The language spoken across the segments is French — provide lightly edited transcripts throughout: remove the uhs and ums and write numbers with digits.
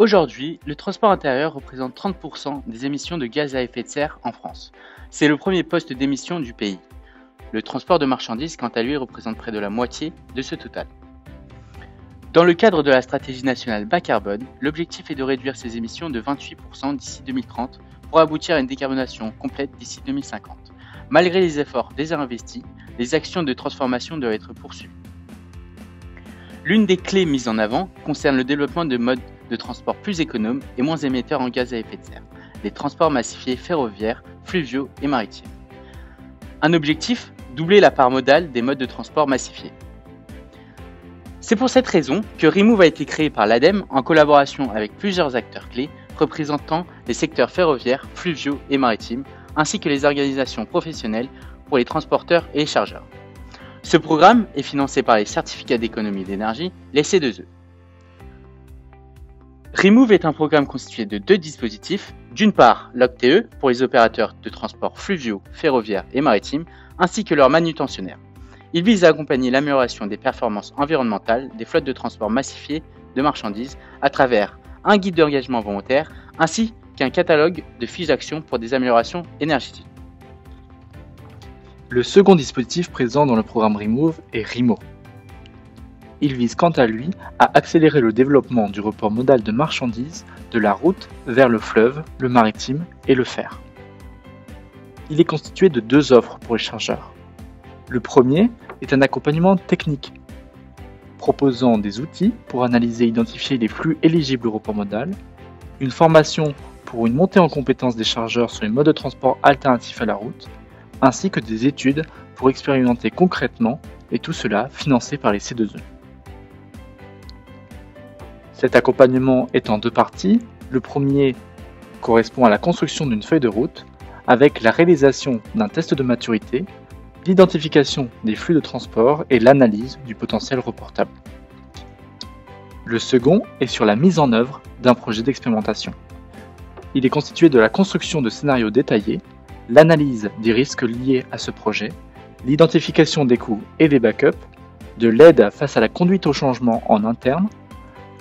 Aujourd'hui, le transport intérieur représente 30% des émissions de gaz à effet de serre en France. C'est le premier poste d'émission du pays. Le transport de marchandises, quant à lui, représente près de la moitié de ce total. Dans le cadre de la stratégie nationale bas carbone, l'objectif est de réduire ces émissions de 28% d'ici 2030 pour aboutir à une décarbonation complète d'ici 2050. Malgré les efforts déjà investis, les actions de transformation doivent être poursuivies. L'une des clés mises en avant concerne le développement de modes de transport plus économes et moins émetteurs en gaz à effet de serre, les transports massifiés ferroviaires, fluviaux et maritimes. Un objectif, doubler la part modale des modes de transport massifiés. C'est pour cette raison que Remove a été créé par l'ADEME en collaboration avec plusieurs acteurs clés représentant les secteurs ferroviaires, fluviaux et maritimes, ainsi que les organisations professionnelles pour les transporteurs et les chargeurs. Ce programme est financé par les certificats d'économie d'énergie, les C2E. Remove est un programme constitué de deux dispositifs, d'une part l'OCTE pour les opérateurs de transport fluviaux, ferroviaires et maritimes, ainsi que leurs manutentionnaires. Il vise à accompagner l'amélioration des performances environnementales des flottes de transport massifiées de marchandises à travers un guide d'engagement volontaire ainsi qu'un catalogue de fiches d'action pour des améliorations énergétiques. Le second dispositif présent dans le programme Remove est RIMO. Il vise quant à lui à accélérer le développement du report modal de marchandises de la route vers le fleuve, le maritime et le fer. Il est constitué de deux offres pour les chargeurs. Le premier est un accompagnement technique, proposant des outils pour analyser et identifier les flux éligibles au report modal, une formation pour une montée en compétence des chargeurs sur les modes de transport alternatifs à la route, ainsi que des études pour expérimenter concrètement, et tout cela financé par les C2E. Cet accompagnement est en deux parties. Le premier correspond à la construction d'une feuille de route avec la réalisation d'un test de maturité, l'identification des flux de transport et l'analyse du potentiel reportable. Le second est sur la mise en œuvre d'un projet d'expérimentation. Il est constitué de la construction de scénarios détaillés, l'analyse des risques liés à ce projet, l'identification des coûts et des backups, de l'aide face à la conduite au changement en interne,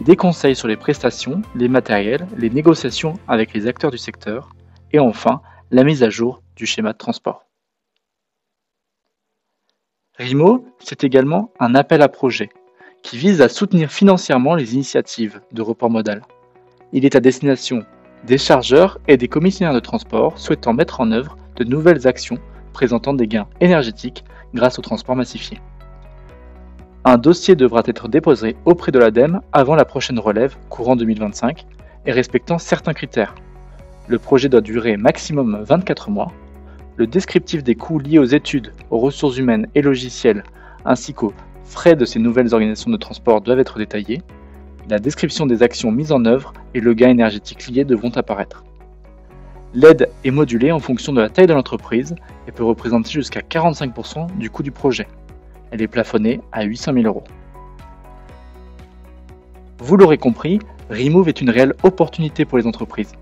des conseils sur les prestations, les matériels, les négociations avec les acteurs du secteur, et enfin, la mise à jour du schéma de transport. RIMO, c'est également un appel à projet qui vise à soutenir financièrement les initiatives de report modal. Il est à destination des chargeurs et des commissionnaires de transport souhaitant mettre en œuvre de nouvelles actions présentant des gains énergétiques grâce au transport massifié. Un dossier devra être déposé auprès de l'ADEME avant la prochaine relève, courant 2025, et respectant certains critères. Le projet doit durer maximum 24 mois. Le descriptif des coûts liés aux études, aux ressources humaines et logicielles, ainsi qu'aux frais de ces nouvelles organisations de transport doivent être détaillés. La description des actions mises en œuvre et le gain énergétique lié devront apparaître. L'aide est modulée en fonction de la taille de l'entreprise et peut représenter jusqu'à 45% du coût du projet. Elle est plafonnée à 800 000 €. Vous l'aurez compris, Remove est une réelle opportunité pour les entreprises.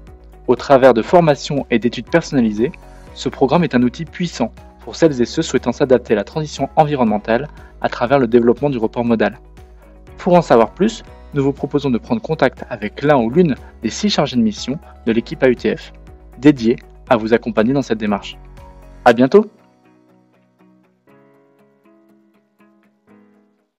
Au travers de formations et d'études personnalisées, ce programme est un outil puissant pour celles et ceux souhaitant s'adapter à la transition environnementale à travers le développement du report modal. Pour en savoir plus, nous vous proposons de prendre contact avec l'un ou l'une des 6 chargés de mission de l'équipe AUTF, dédiée à vous accompagner dans cette démarche. À bientôt!